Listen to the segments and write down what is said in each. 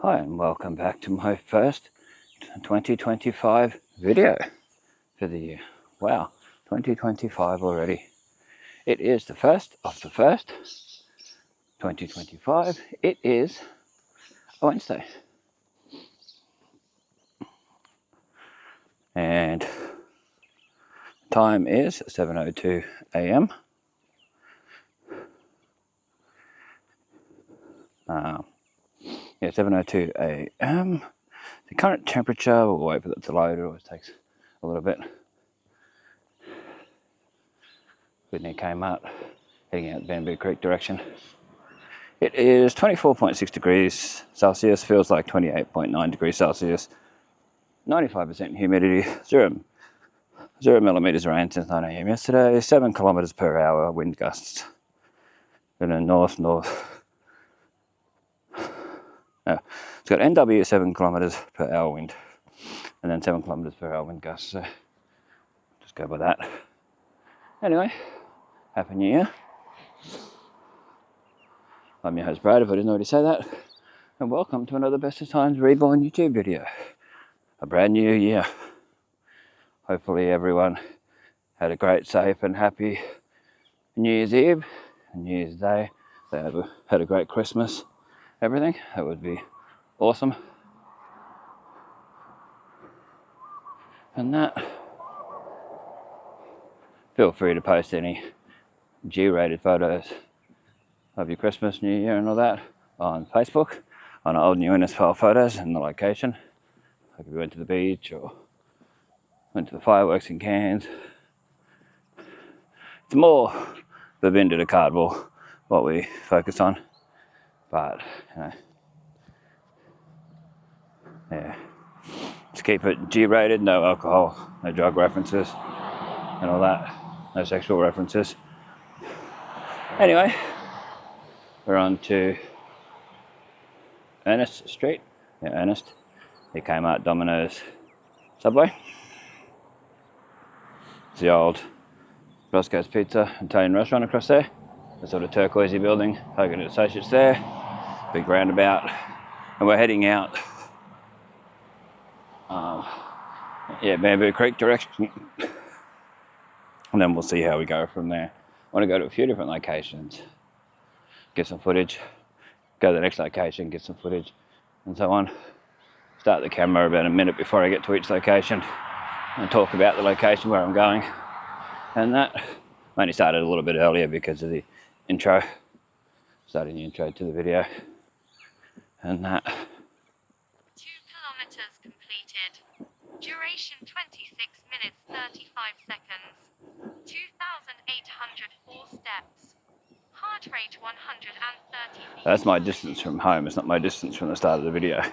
Hi and welcome back to my first 2025 video for the year. Wow, 2025 already. It is the 1st of the 1st, 2025. It is a Wednesday. And time is 7:02 a.m. Yeah, 7:02 a.m. The current temperature, we'll wait for that to load, it always takes a little bit. Whitney came out, heading out Bamboo Creek direction. It is 24.6 degrees Celsius, feels like 28.9 degrees Celsius, 95% humidity, 0 millimeters rain since 9 a.m. yesterday, 7 kilometers per hour wind gusts. In a north. No, it's got NW 7 kilometers per hour wind, and then 7 kilometers per hour wind gusts. So just go by that. Anyway, Happy New Year. I'm your host Brad, if I didn't already say that, and welcome to another Bestestimes Reborn YouTube video. A brand new year. Hopefully everyone had a great, safe and happy New Year's Eve and New Year's Day. They had a great Christmas, everything. That would be awesome. And that, feel free to post any G-rated photos of your Christmas, New Year and all that on Facebook, on old new Innisfail photos and the location. Like if we went to the beach or went to the fireworks in Cairns. It's more the bin to the cardboard what we focus on, but you know, yeah, just keep it G-rated, no alcohol, no drug references and all that, no sexual references. Anyway, we're on to Ernest Street. Yeah, Ernest. He came out Domino's Subway. It's the old Roscoe's Pizza Italian restaurant across there. The sort of turquoisey building, Hogan and Associates there. Big roundabout. And we're heading out Bamboo Creek direction. And then we'll see how we go from there. I want to go to a few different locations, get some footage, go to the next location, get some footage, and so on. Start the camera about a minute before I get to each location and talk about the location where I'm going. And that, I only started a little bit earlier because of the intro, starting the intro to the video. And that. 2 kilometers completed. Duration 26 minutes 35 seconds. 2,804 steps. Heart rate 130. That's my distance from home. It's not my distance from the start of the video.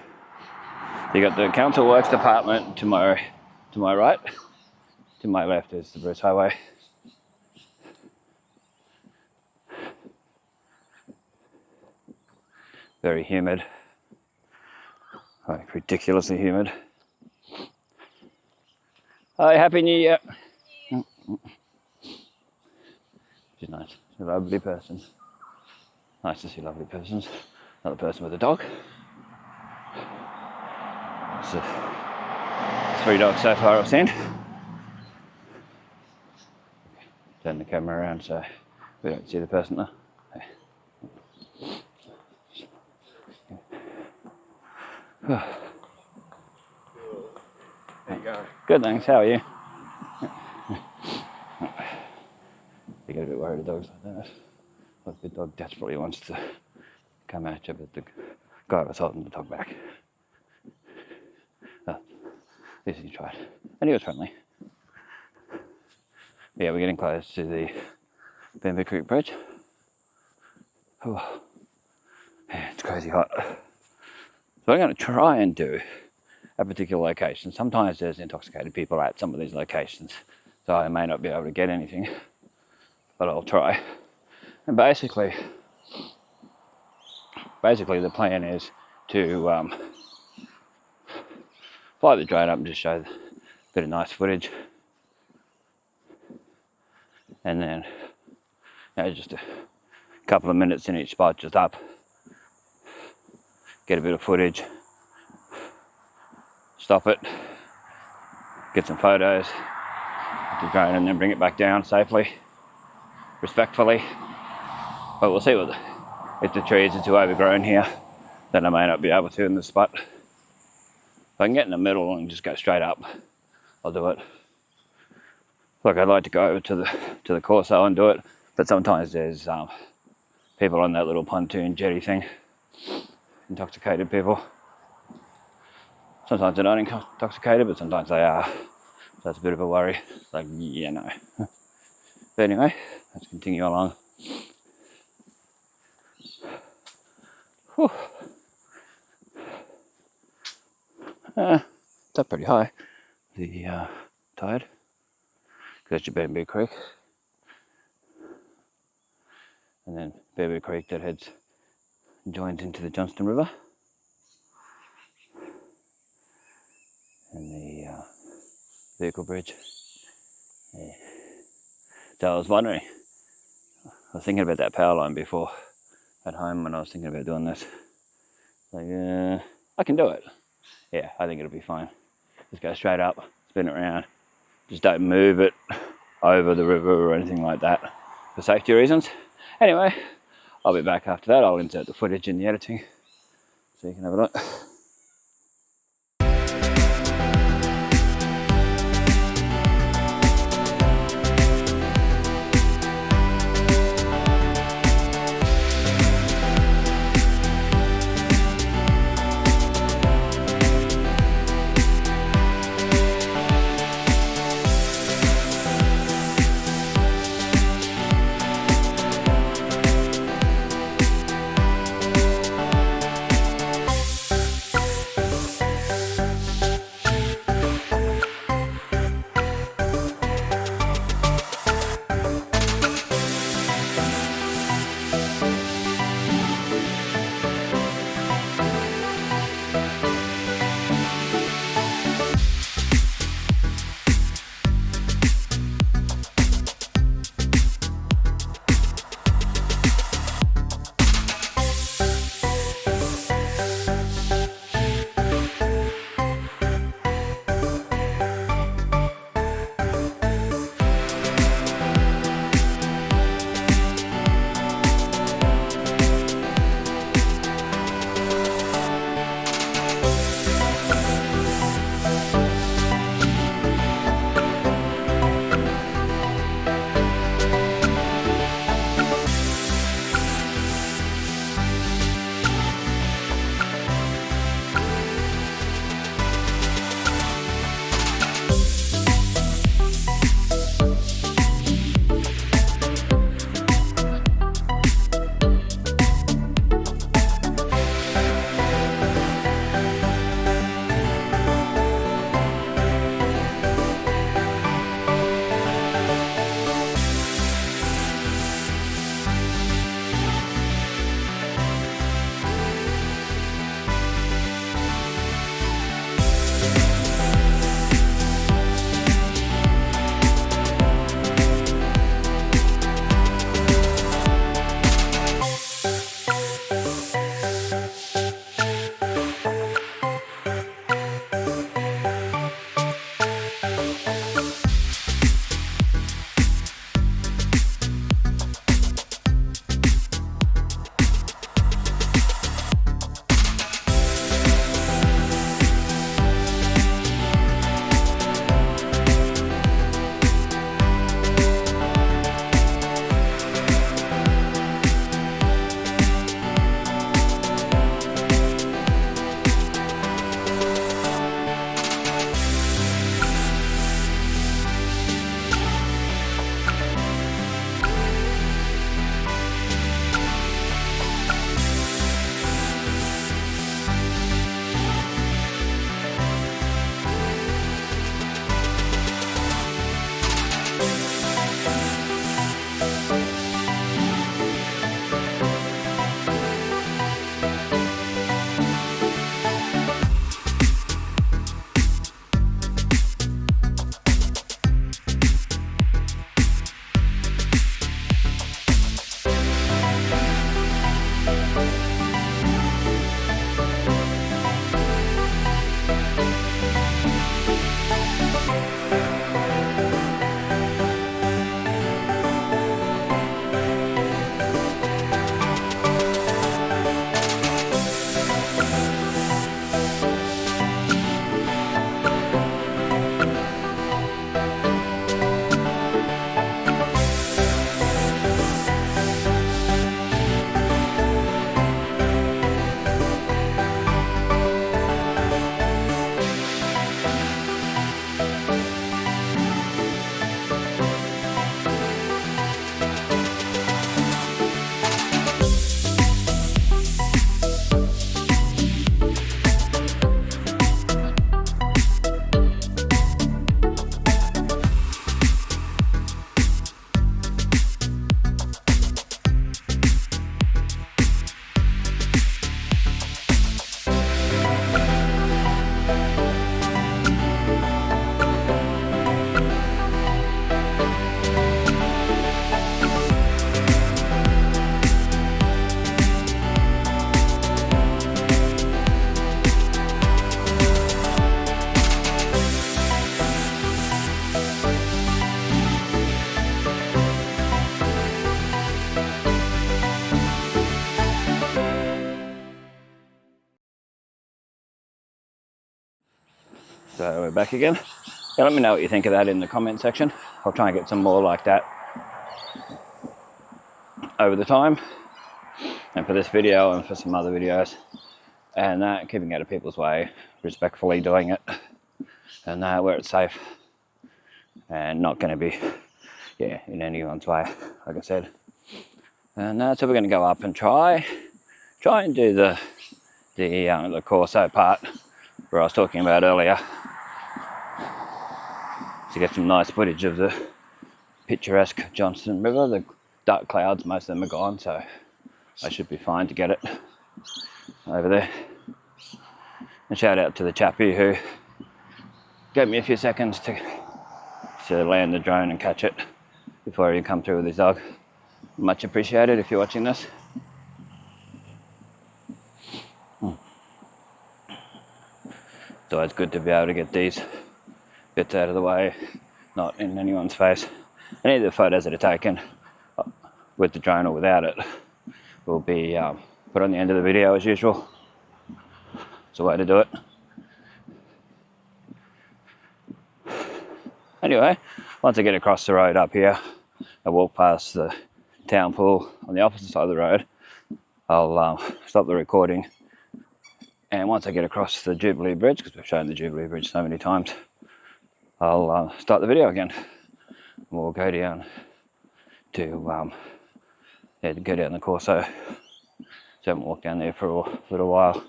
You got the council works department to my right. To my left is the Bruce Highway. Very humid. Like ridiculously humid. Hi, Happy New Year. She's nice. She's a lovely person. Nice to see lovely persons. Another person with a dog. So, 3 dogs so far I've seen. Turn the camera around so we don't see the person there. There you go. Good, thanks. How are you? You get a bit worried of dogs like that. Like the dog desperately wants to come at you, but the guy was holding the dog back. At least he tried. And he was friendly. But yeah, we're getting close to the Bamboo Creek Bridge. Oh, yeah, it's crazy hot. So I'm going to try and do a particular location. Sometimes there's intoxicated people at some of these locations, so I may not be able to get anything, but I'll try. And basically the plan is to fly the drone up and just show a bit of nice footage, and then just a couple of minutes in each spot, just up, get a bit of footage, stop it, get some photos of the drone, and then bring it back down safely, respectfully. But we'll see if the trees are too overgrown here, then I may not be able to in this spot. If I can get in the middle and just go straight up, I'll do it. Look, I'd like to go over to the Corso and do it, but sometimes there's people on that little pontoon jetty thing, intoxicated people. Sometimes they're not intoxicated, but sometimes they are. So that's a bit of a worry. Like, yeah, no. But anyway, let's continue along. Whew. It's up pretty high, the tide. That's your Bamboo Creek. And then Bamboo Creek that joins into the Johnston River. And the vehicle bridge. Yeah. So I was wondering, I was thinking about that power line before at home when I was thinking about doing this. Like, I can do it. Yeah, I think it'll be fine. Just go straight up, spin it around. Just don't move it over the river or anything like that for safety reasons. Anyway, I'll be back after that. I'll insert the footage in the editing so you can have a look. So we're back again. Yeah, let me know what you think of that in the comment section. I'll try and get some more like that over the time, and for this video and for some other videos, and keeping out of people's way, respectfully doing it, and where it's safe and not going to be in anyone's way, like I said. And so we're going to go up and try and do the Corso part where I was talking about earlier, to get some nice footage of the picturesque Johnston River. The dark clouds, most of them are gone, so I should be fine to get it over there. And shout out to the chappie who gave me a few seconds to land the drone and catch it before he come through with his dog. Much appreciated if you're watching this. It's always good to be able to get these bits out of the way, not in anyone's face. Any of the photos that are taken with the drone or without it will be put on the end of the video as usual. It's a way to do it. Anyway, once I get across the road up here, I walk past the town pool on the opposite side of the road. I'll stop the recording, and once I get across the Jubilee Bridge, because we've shown the Jubilee Bridge so many times, I'll start the video again. We'll go down to go down the Corso. So I haven't walked down there for a little while,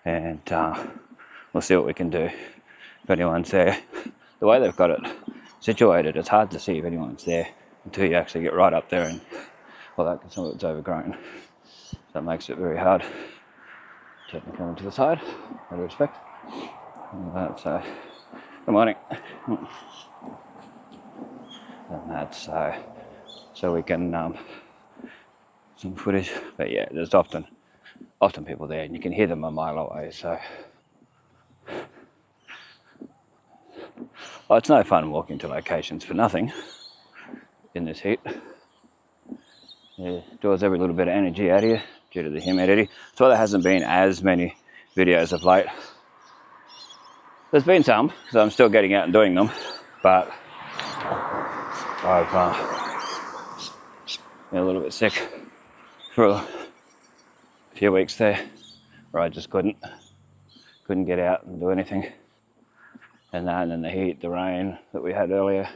and we'll see what we can do if anyone's there. The way they've got it situated, it's hard to see if anyone's there until you actually get right up there, and some of it's overgrown. So that makes it very hard. Turn the camera to the side, out of respect. And that's good morning. And that's so we can some footage. But yeah, there's often people there, and you can hear them a mile away. So it's no fun walking to locations for nothing in this heat. It draws every little bit of energy out of you due to the humidity. That's why there hasn't been as many videos of late. There's been some, so I'm still getting out and doing them, but I've been a little bit sick for a few weeks there, where I just couldn't get out and do anything. And then the heat, the rain that we had earlier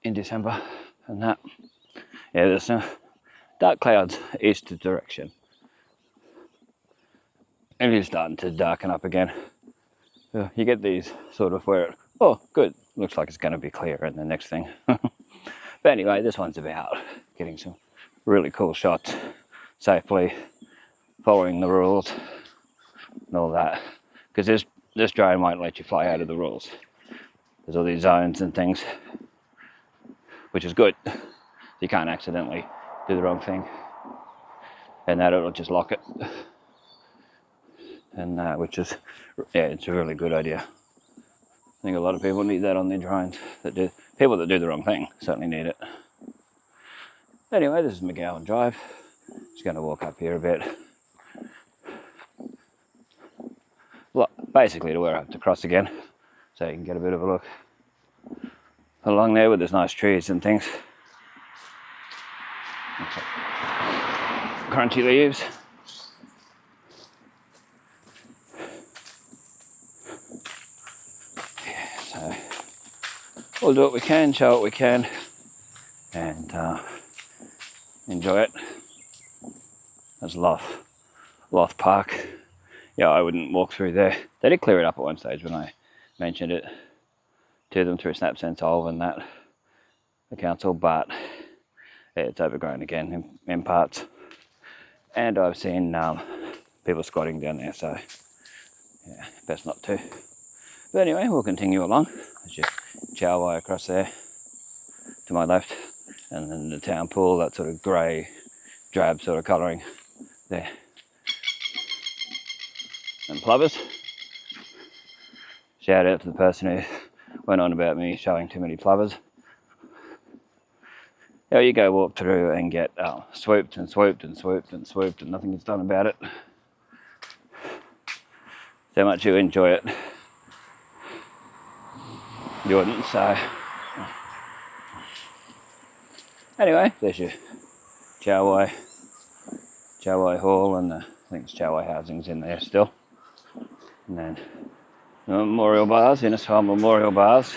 in December, and that. Yeah, there's some dark clouds east direction. And it's starting to darken up again. You get these sort of where, oh, good, looks like it's going to be clear, and the next thing. But anyway, this one's about getting some really cool shots safely, following the rules and all that. Because this drone won't let you fly out of the rules. There's all these zones and things, which is good. You can't accidentally do the wrong thing, and that it'll just lock it. And which is, yeah, it's a really good idea. I think a lot of people need that on their drones. People that do the wrong thing certainly need it. Anyway, this is McGowan Drive. Just going to walk up here a bit. Well, basically to where I have to cross again, so you can get a bit of a look along there with these nice trees and things. Crunchy leaves. Yeah, so we'll do what we can, show what we can, and enjoy it. There's Loft Park. Yeah, I wouldn't walk through there. They did clear it up at one stage when I mentioned it to them through Snapsense and that, the council, but yeah, it's overgrown again in parts. And I've seen people squatting down there, so yeah, best not to. But anyway, we'll continue along. There's just Chowai across there to my left, and then the town pool, that sort of grey, drab sort of colouring there. And plovers. Shout out to the person who went on about me showing too many plovers. Yeah, you go walk through and get swooped and swooped and swooped and swooped, and nothing is done about it. So much you enjoy it. you wouldn't. So anyway, there's your Chowai Hall, and I think it's Chowai housing's in there still. And then the memorial bars, Innisfail memorial bars.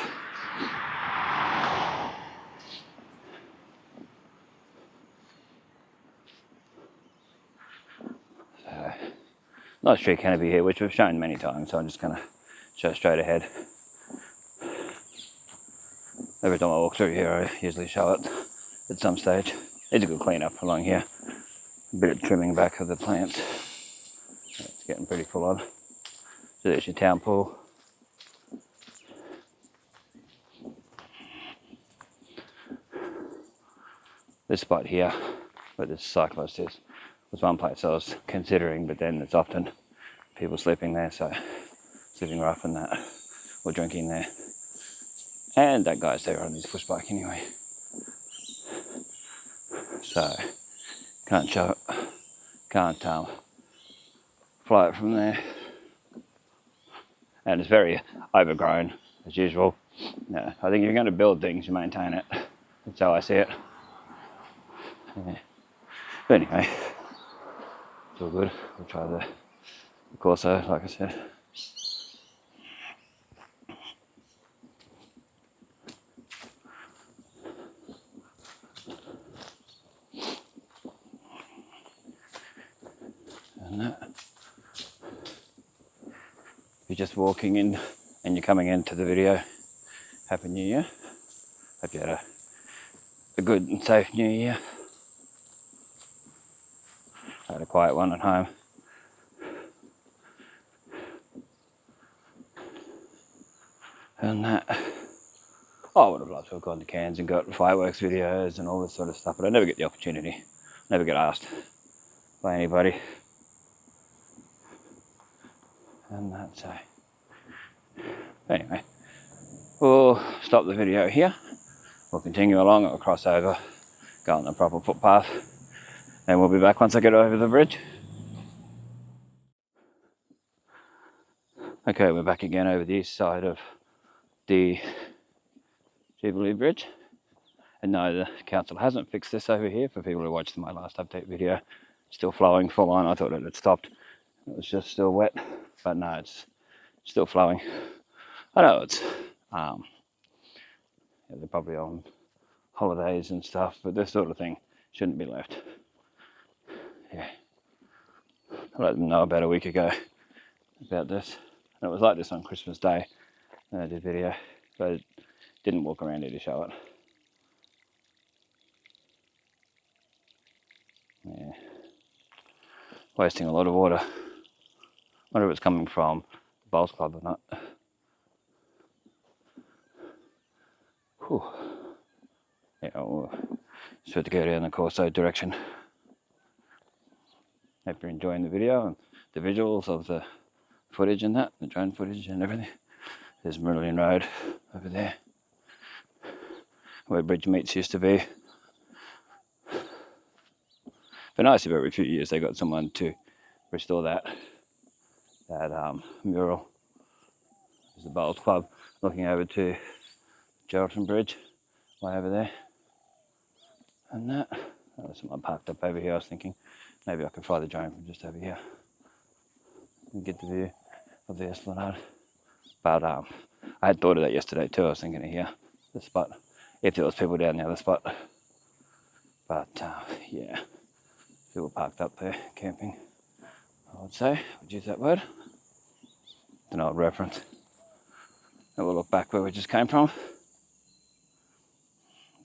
So, nice tree canopy here, which we've shown many times, so I'm just going to show straight ahead. Every time I walk through here, I usually show it at some stage. It's a good clean up along here. A bit of trimming back of the plants. It's getting pretty full on. So there's your town pool. This spot here, where this cyclist is, was one place I was considering, but then there's often people sleeping there, so sleeping rough and that, or drinking there. And that guy's there on his push bike anyway. So can't fly it from there. And it's very overgrown as usual. Yeah, I think if you're going to build things, you maintain it. That's how I see it. Yeah. But anyway, it's all good. We'll try the Corso, like I said. And that. If you're just walking in and you're coming into the video, Happy New Year. Hope you had a good and safe New Year. I had a quiet one at home. And that. Oh, I would have loved to have gone to Cairns and got fireworks videos and all this sort of stuff, but I never get the opportunity. Never get asked by anybody. And that's anyway, we'll stop the video here. We'll continue along, we'll cross over, go on the proper footpath, and we'll be back once I get over the bridge. Okay, we're back again over the east side of the Jubilee Bridge. And no, the council hasn't fixed this over here. For people who watched my last update video, still flowing full on. I thought it had stopped. It was just still wet, but no, it's still flowing. I know it's yeah, they're probably on holidays and stuff, but this sort of thing shouldn't be left. Yeah, I let them know about a week ago about this, and it was like this on Christmas Day when I did video, but I didn't walk around here to show it. Yeah, wasting a lot of water. Wonder if it's coming from the Bowls Club or not. Whew. Yeah, we'll start to go down the Corso direction. Hope you're enjoying the video and the visuals of the footage and that, the drone footage and everything. There's Marillion Road over there, where Bridge Meets used to be. But nice if every few years they got someone to restore that mural. There's the Bowls Club looking over to Geraldton Bridge, way over there. And that, there's someone parked up over here. I was thinking maybe I could fly the drone from just over here and get the view of the Esplanade. But I had thought of that yesterday too. I was thinking of here, the spot, if there was people down the other spot. But yeah, people parked up there camping, I would say. Would use that word. It's an old reference. And we'll look back where we just came from.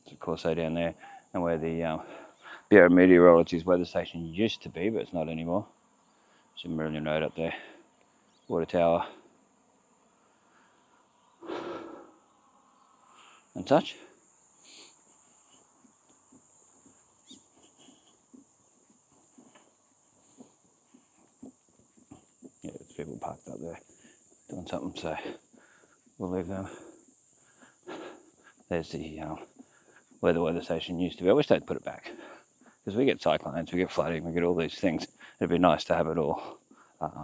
There's a Corso down there, and where the Bureau of Meteorology's weather station used to be, but it's not anymore. There's a Marillion Road up there, water tower, and such. Yeah, there's people parked up there doing something, so we'll leave them. There's the where the weather station used to be. I wish they'd put it back, because we get cyclones, we get flooding, we get all these things. It'd be nice to have it all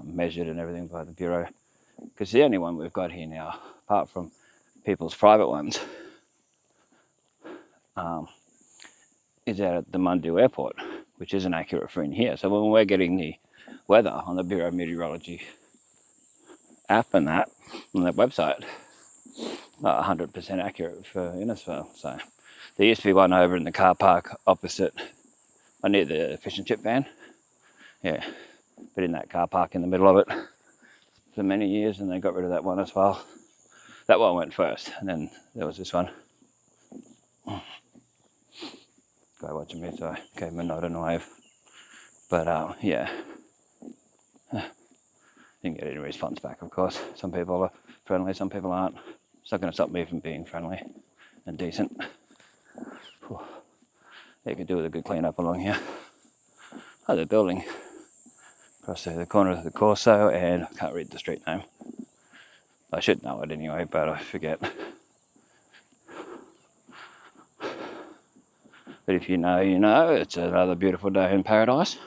measured and everything by the Bureau, because the only one we've got here now, apart from people's private ones is out at the Mundu airport, which isn't accurate for in here. So when we're getting the weather on the Bureau of Meteorology app and that on that website, 100% accurate for Innisfail. So there used to be one over in the car park opposite, near the fish and chip van. Yeah, but in that car park in the middle of it for many years, and they got rid of that one as well. That one went first, and then there was this one. Guy watching me, so I gave him a nod and a wave. But yeah, didn't get any response back, of course. Some people are friendly, some people aren't. It's not going to stop me from being friendly and decent. You could do with a good clean up along here. Oh, they're building across the corner of the Corso, and I can't read the street name. I should know it anyway, but I forget. But if you know, you know. It's another beautiful day in paradise.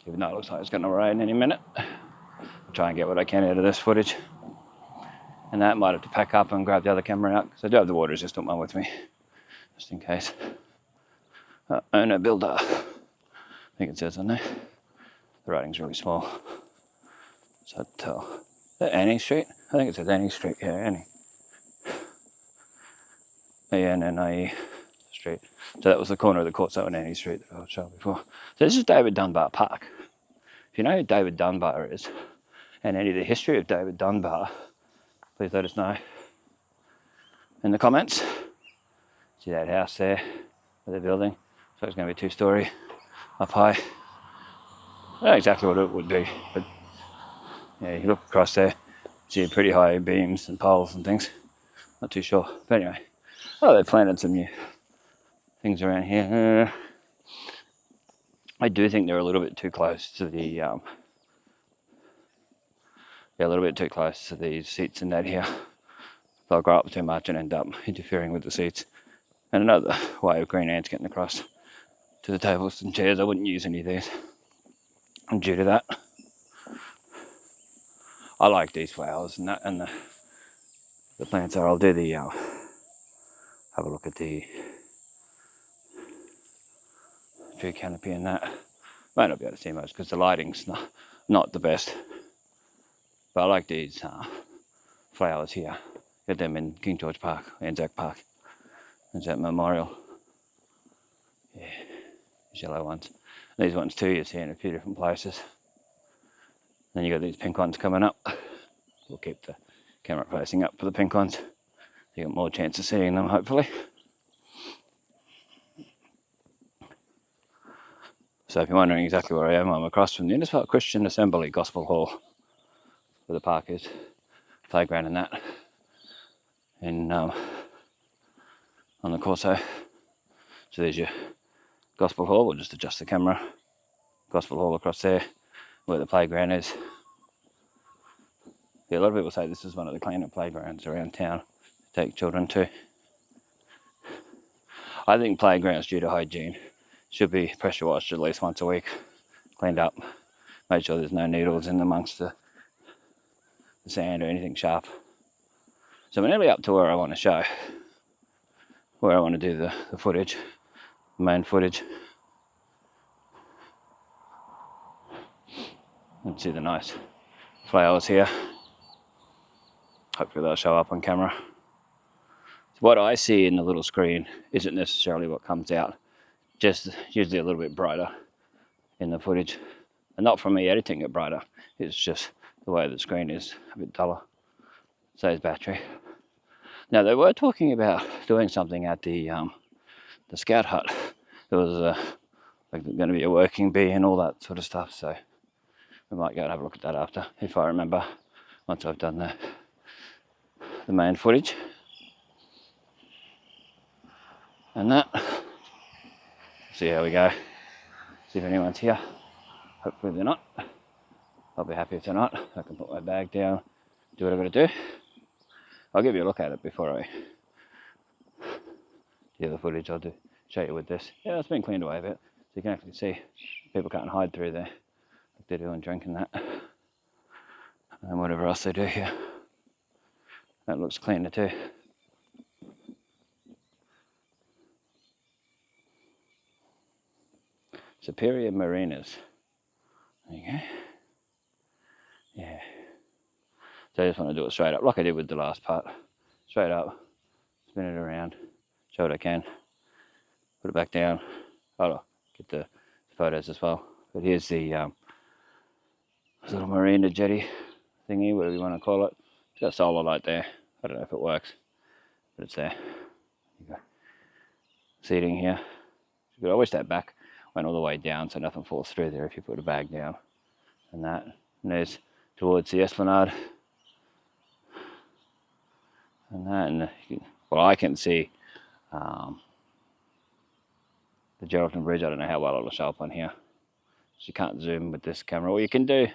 Even though it looks like it's going to rain any minute. I'll try and get what I can out of this footage. And that might have to pack up and grab the other camera out, because I do have the water resistant one with me, just in case. Owner builder. I think it says on there. The writing's really small. So I'd tell. Is that Annie Street? I think it says Annie Street. Yeah, Annie. A-N-N-I-E Street. So that was the corner of the Corso and Annie Street that I was showing before. So this is David Dunbar Park. If you know who David Dunbar is, and any of the history of David Dunbar, please let us know in the comments. See that house there with the building? So it's going to be 2-story, up high. I don't know exactly what it would be, but yeah, you look across there, see pretty high beams and poles and things. Not too sure, but anyway. Oh, they planted some new things around here. I do think they're a little bit too close to the yeah, a little bit too close to the seats in that here. They'll grow up too much and end up interfering with the seats. And another way of green ants getting across to the tables and chairs. I wouldn't use any of these. And due to that, I like these flowers and that, and the plants are. I'll do the have a look at the tree canopy and that. Might not be able to see much because the lighting's not the best. But I like these flowers here. Get them in King George Park, Anzac Park. There's that memorial. Yeah, these yellow ones. These ones too you see in a few different places. Then you got these pink ones coming up. We'll keep the camera facing up for the pink ones. You got more chance of seeing them, hopefully. So if you're wondering exactly where I am, I'm across from the Innisfail Christian Assembly Gospel Hall, where the park is, playground and that, and on the Corso. So there's your Gospel Hall. We'll just adjust the camera. Gospel Hall across there, where the playground is. Yeah, a lot of people say this is one of the cleaner playgrounds around town to take children to. I think playgrounds, due to hygiene, should be pressure washed at least once a week, cleaned up, make sure there's no needles in amongst the sand or anything sharp. So we're nearly up to where I want to show, where I want to do the footage, the main footage. You can see the nice flowers here. Hopefully they'll show up on camera. So what I see in the little screen isn't necessarily what comes out, just usually a little bit brighter in the footage. And not from me editing it brighter, it's just the way the screen is a bit duller. Saves battery. Now they were talking about doing something at the scout hut. There was like going to be a working bee and all that sort of stuff, so we might go and have a look at that after, if I remember, once I've done the main footage. And that. See how we go. See if anyone's here. Hopefully they're not. I'll be happy if they're not. I can put my bag down, do what I've got to do. I'll give you a look at it before I do the footage. I'll show you with this. Yeah, it's been cleaned away a bit, so you can actually see people can't hide through there like they do and drinking that and whatever else they do here. That looks cleaner too. Superior Marinas. There you go. Yeah. So I just want to do it straight up, like I did with the last part. Straight up, spin it around, show what I can, put it back down. I'll get the photos as well. But here's the little marina jetty thingy, whatever you want to call it. It's got a solar light there. I don't know if it works, but it's there. You go. Seating here. You could always step back, went all the way down so nothing falls through there if you put a bag down. And that. And there's towards the esplanade. And that, and well, I can see the Geraldton Bridge. I don't know how well it'll show up on here. So you can't zoom with this camera. Well, you can do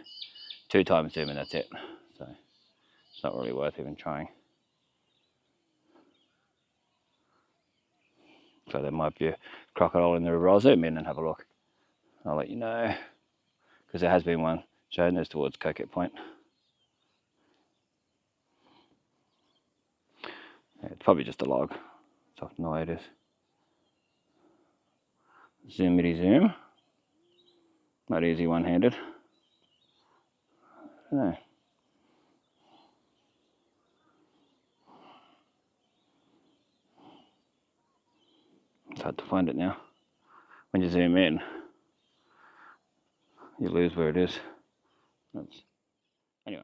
2 times zoom and that's it. So it's not really worth even trying. So there might be a crocodile in the river. I'll zoom in and have a look. I'll let you know. Because there has been one shown. There's towards Coquette Point. Yeah, it's probably just a log. It's often the way it is. Zoomity zoom. Not easy one-handed. No. It's hard to find it now. When you zoom in, you lose where it is. Anyway.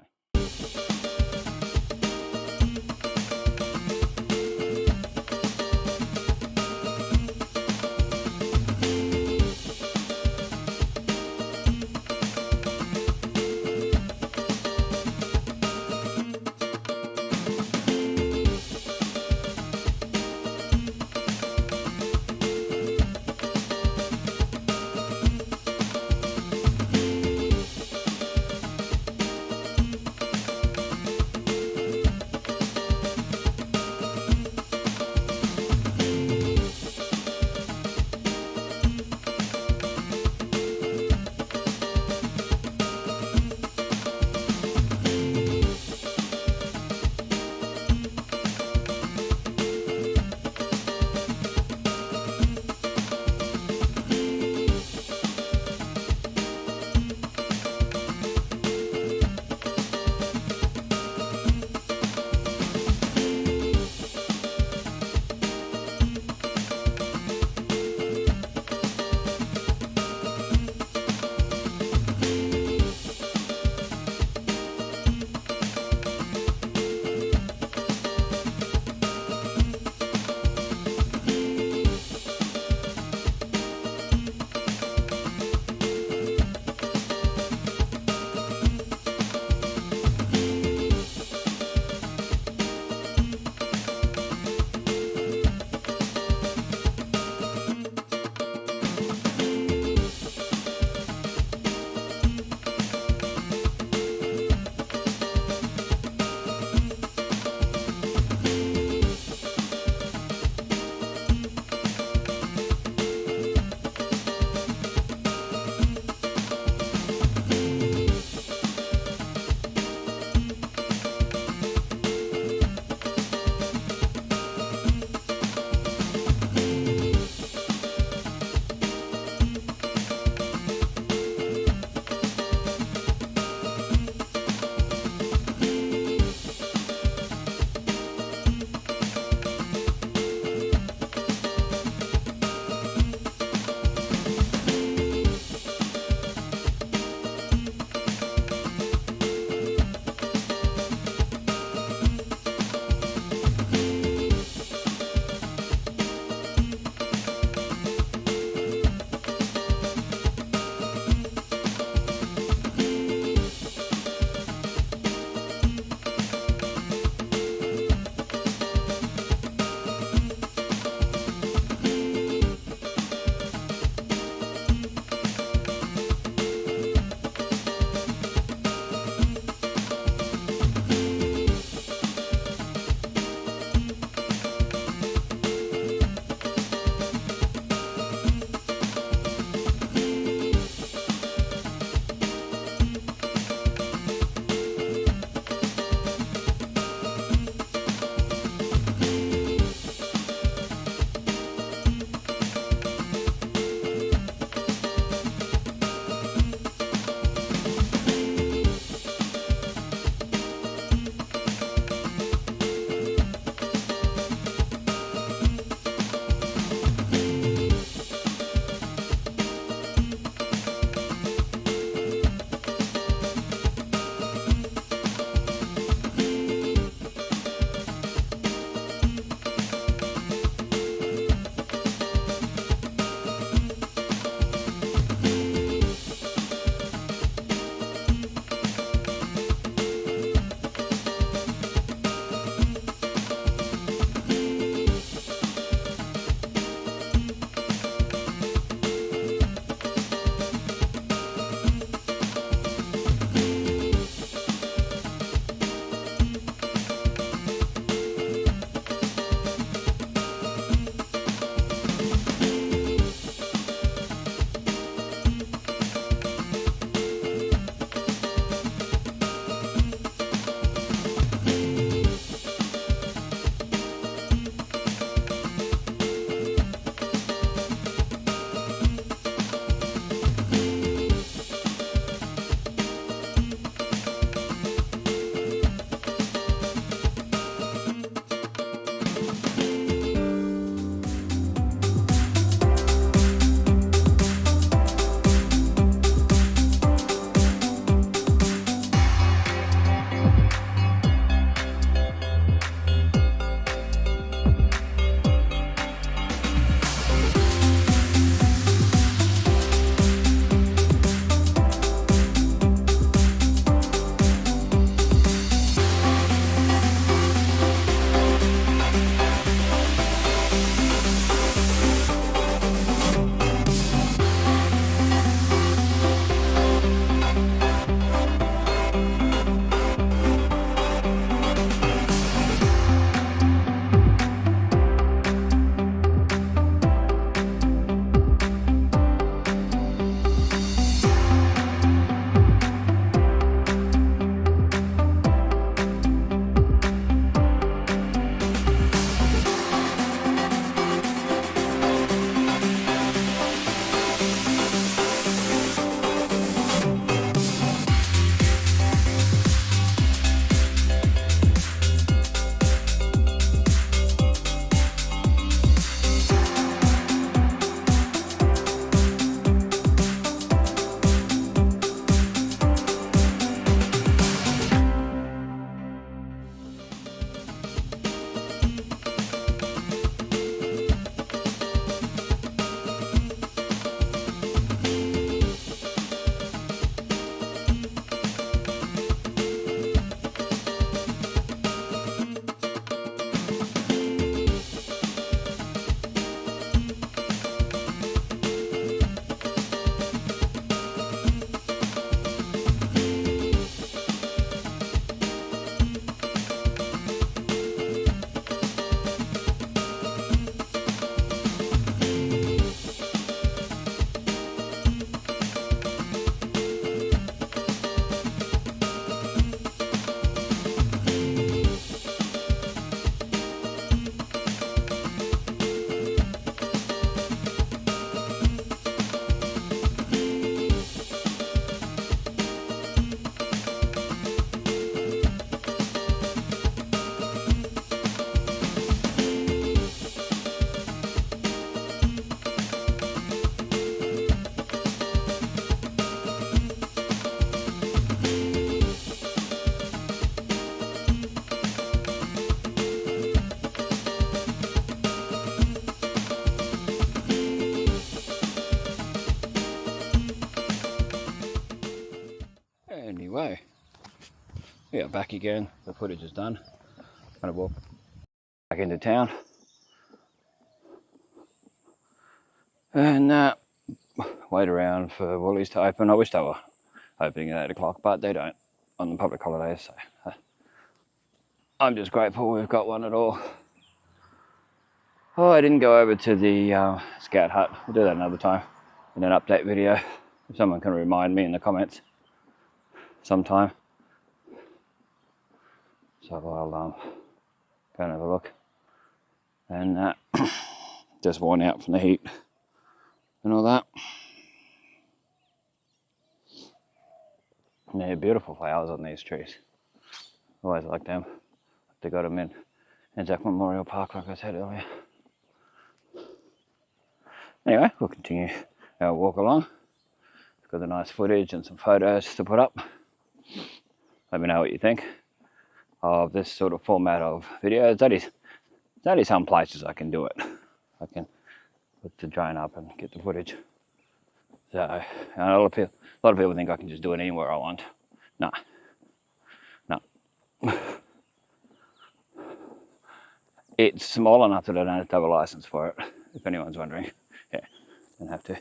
Anyway, we are back again. The footage is done. Gonna walk back into town and wait around for Woolies to open. I wish they were opening at 8 o'clock, but they don't on the public holidays. So I'm just grateful we've got one at all. Oh, I didn't go over to the scout hut. I'll do that another time in an update video. If someone can remind me in the comments sometime. So I'll go and have a look. And just worn out from the heat and all that. And they're beautiful flowers on these trees. Always like them. They got them in Anzac Memorial Park, like I said earlier. Anyway, we'll continue our walk along. Got the nice footage and some photos to put up. Let me know what you think of this sort of format of videos. There's only some places I can do it. I can put the drone up and get the footage. So a lot of people think I can just do it anywhere I want. No. It's small enough that I don't have to have a license for it, if anyone's wondering. Yeah, don't have to.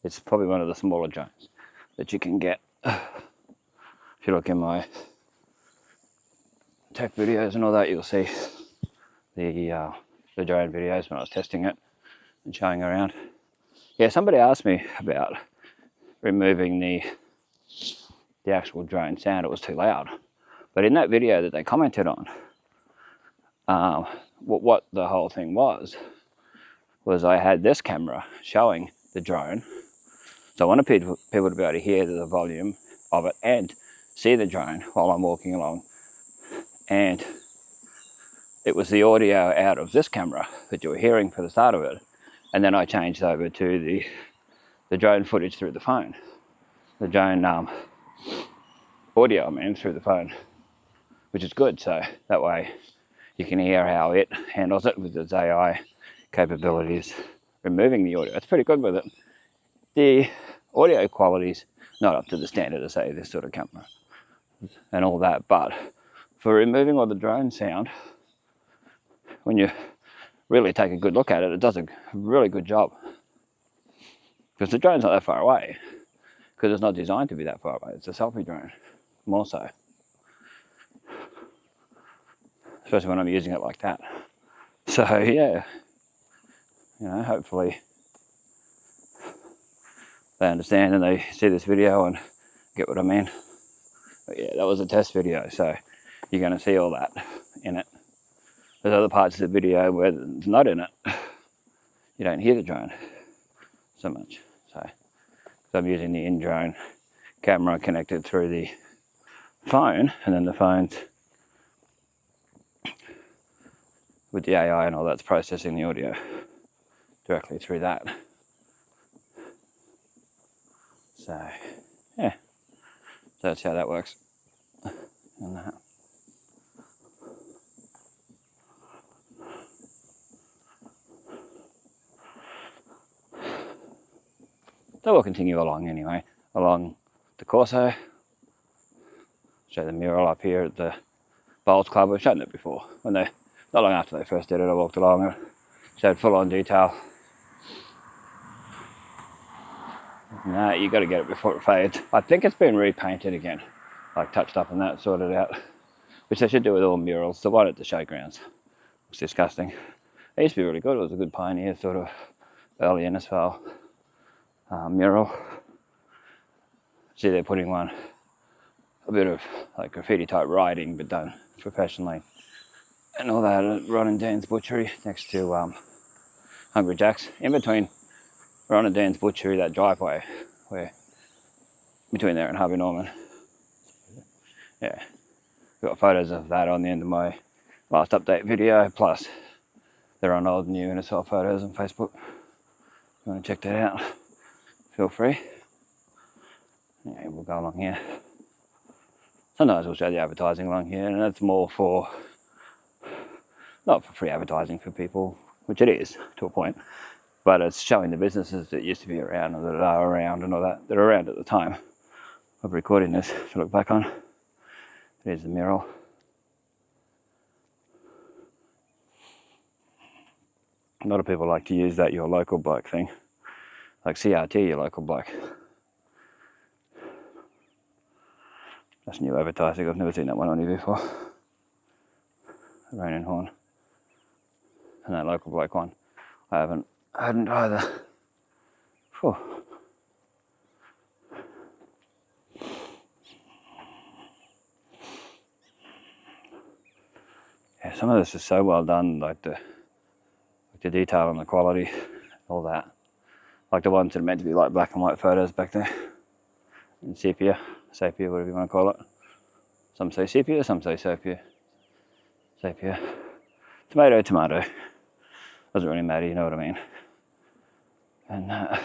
It's probably one of the smaller drones that you can get. If you look in my tech videos and all that, you'll see the drone videos when I was testing it and showing around. Yeah, somebody asked me about removing the actual drone sound. It was too loud. But in that video that they commented on, what the whole thing was I had this camera showing the drone. So I wanted people to be able to hear the volume of it and see the drone while I'm walking along. And it was the audio out of this camera that you were hearing for the start of it. And then I changed over to the drone footage through the phone. The drone audio, through the phone, which is good. So that way you can hear how it handles it with its AI capabilities, removing the audio. It's pretty good with it. The audio quality's not up to the standard of, say, this sort of camera and all that, but for removing all the drone sound, when you really take a good look at it, it does a really good job. Because the drone's not that far away, because it's not designed to be that far away. It's a selfie drone, more so. Especially when I'm using it like that. So yeah, hopefully they understand and they see this video and get what I mean. But yeah, that was a test video, so you're going to see all that in it. There's other parts of the video where it's not in it. You don't hear the drone so much. So I'm using the in-drone camera connected through the phone, and then the phone's with the AI and all that's processing the audio directly through that. So yeah, so that's how that works. And that. So we'll continue along anyway, along the Corso. Show the mural up here at the Bowls Club. We've shown it before. Not long after they first did it, I walked along and showed full-on detail. No, you got to get it before it fades. I think it's been repainted again, like touched up and that, sorted out, which they should do with all murals. The one at the showgrounds was disgusting. It used to be really good. It was a good pioneer sort of early Innisfail mural. See, they're putting a bit of like graffiti type writing, but done professionally, and all that at Ron and Dan's Butchery next to Hungry Jack's. In between Ron and Dan's Butchery, that driveway, where between there and Harvey Norman. Yeah, got photos of that on the end of my last update video, plus they're on old new Innisfail photos on Facebook. If you want to check that out, feel free. Yeah, we'll go along here. Sometimes we'll show the advertising along here, and that's more for, not for free advertising for people, which it is to a point, but it's showing the businesses that used to be around and that are around and all that, that are around at the time of recording this to look back on. There's the mural. A lot of people like to use that your local bloke thing, like CRT, your local bloke. That's new advertising. I've never seen that one on here before. The Rain and Horn. And that local bloke one, I hadn't either. Whew. Yeah, some of this is so well done, like the detail and the quality, all that. Like the ones that are meant to be like black and white photos back there. And sepia, whatever you want to call it. Some say sepia, some say sepia. Sepia. Tomato, tomato. Doesn't really matter, you know what I mean. And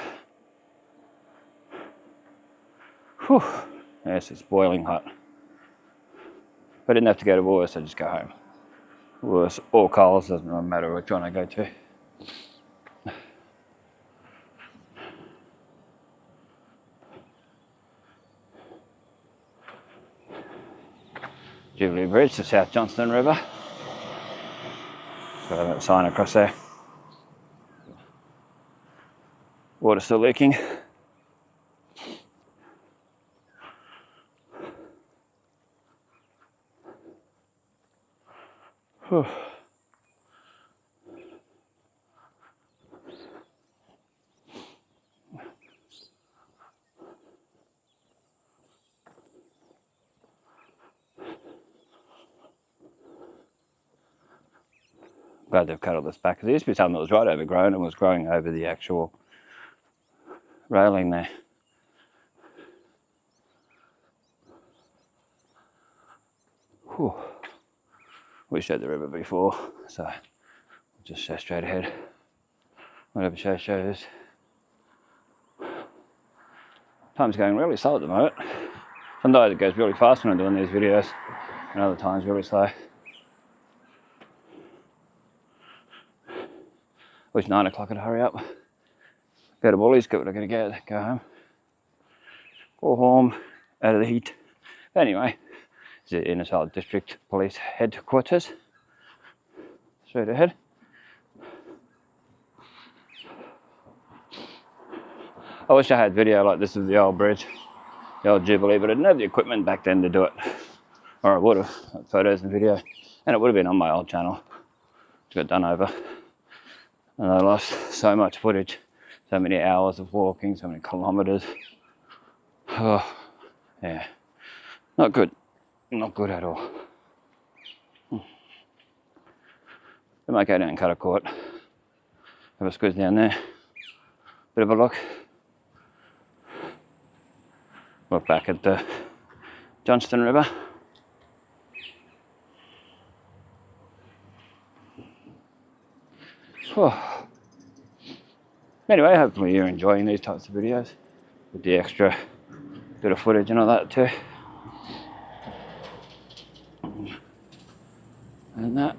whew, yes, it's boiling hot. If I didn't have to go to Woolworths, I'd just go home. Woolworths or Coles, doesn't really matter which one I go to. Jubilee Bridge, the South Johnston River. Got that sign across there. Water still leaking. Whew. Glad they've cut all this back, because there used to be something that was right overgrown and was growing over the actual railing there. Whew. We showed the river before, so we'll just show straight ahead. Whatever shows. Time's going really slow at the moment. Some days it goes really fast when I'm doing these videos, and other times really slow. Wish 9 o'clock would hurry up. Go to Woolies, get what I'm going to get, go home. Go home, out of the heat. Anyway, it's the Innisfail District Police Headquarters. Straight ahead. I wish I had video like this of the old bridge, the old Jubilee, but I didn't have the equipment back then to do it. Or I would have, like photos and video. And it would have been on my old channel. It got done over. And I lost so much footage, so many hours of walking, so many kilometers. Oh, yeah, not good at all. I might go down and cut a court, have a squeeze down there, bit of a look. Look back at the Johnston River. Oh. Anyway, hopefully you're enjoying these types of videos with the extra bit of footage and all that too. And that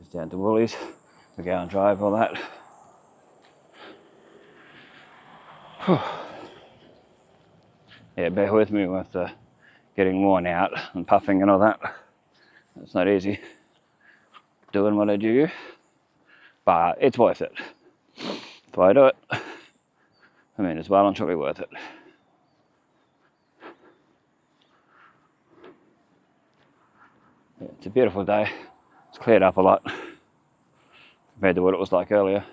is down to Woolies. We go and drive all that. Whew. Yeah, bear with me with getting worn out and puffing and all that. It's not easy doing what I do, but it's worth it. That's why I do it. I mean, it's well and truly worth it. Yeah, it's a beautiful day. It's cleared up a lot compared to what it was like earlier.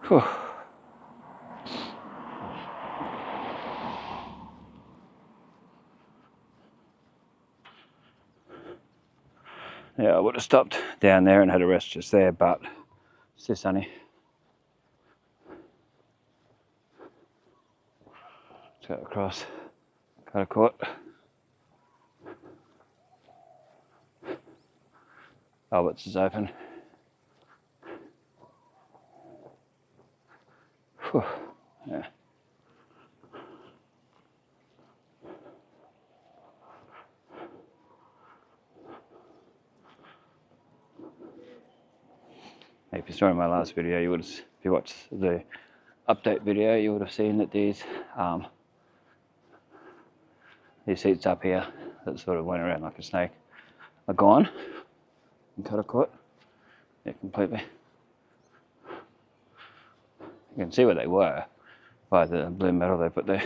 Whew. Yeah, I would have stopped down there and had a rest just there, but it's too sunny. Let's go across, cut a court. Albert's is open. Whew. Yeah. If you saw in my last video, if you watched the update video, you would have seen that these seats up here that sort of went around like a snake are gone and cut a cut. Yeah, completely. You can see where they were by the blue metal they put there.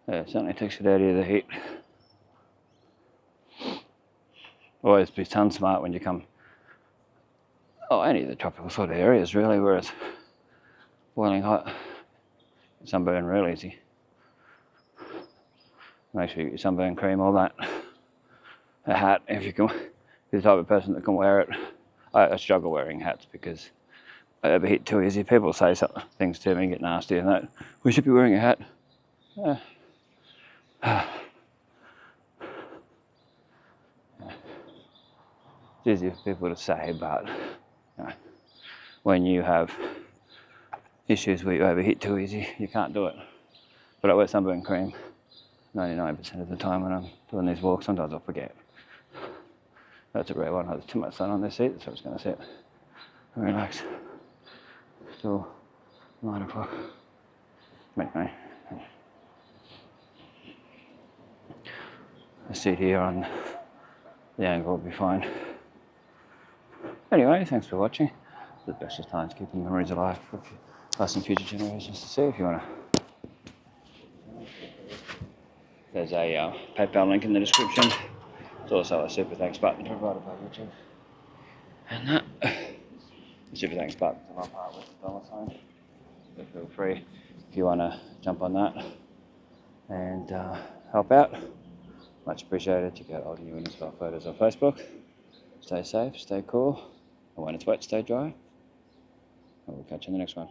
Yeah, it certainly takes it out of the heat. Always be sun smart when you come, any of the tropical sort of areas really, where it's boiling hot. Sunburn real easy. Make sure you get your sunburn cream, all that. A hat, if you can, if you're the type of person that can wear it. I struggle wearing hats because I overheat too easy. People say things to me and get nasty and that. We should be wearing a hat. It's easy for people to say, but when you have issues where you overheat too easy, you can't do it. But I wear sunburn cream 99% of the time when I'm doing these walks. Sometimes I'll forget. That's a rare one. There's too much sun on this seat, so I'm just going to sit and relax till 9 o'clock. Anyway, the seat here on the angle will be fine. Anyway, thanks for watching. The Bestestimes keeping memories alive for us and future generations to see. If you want to, there's a PayPal link in the description. There's also a super thanks button provided by YouTube. And that the super thanks button is on part with the $sign. So feel free if you want to jump on that and help out. Much appreciated. Check out all the new Innisfail photos on Facebook. Stay safe, stay cool, and when it's wet, stay dry. And we'll catch you in the next one.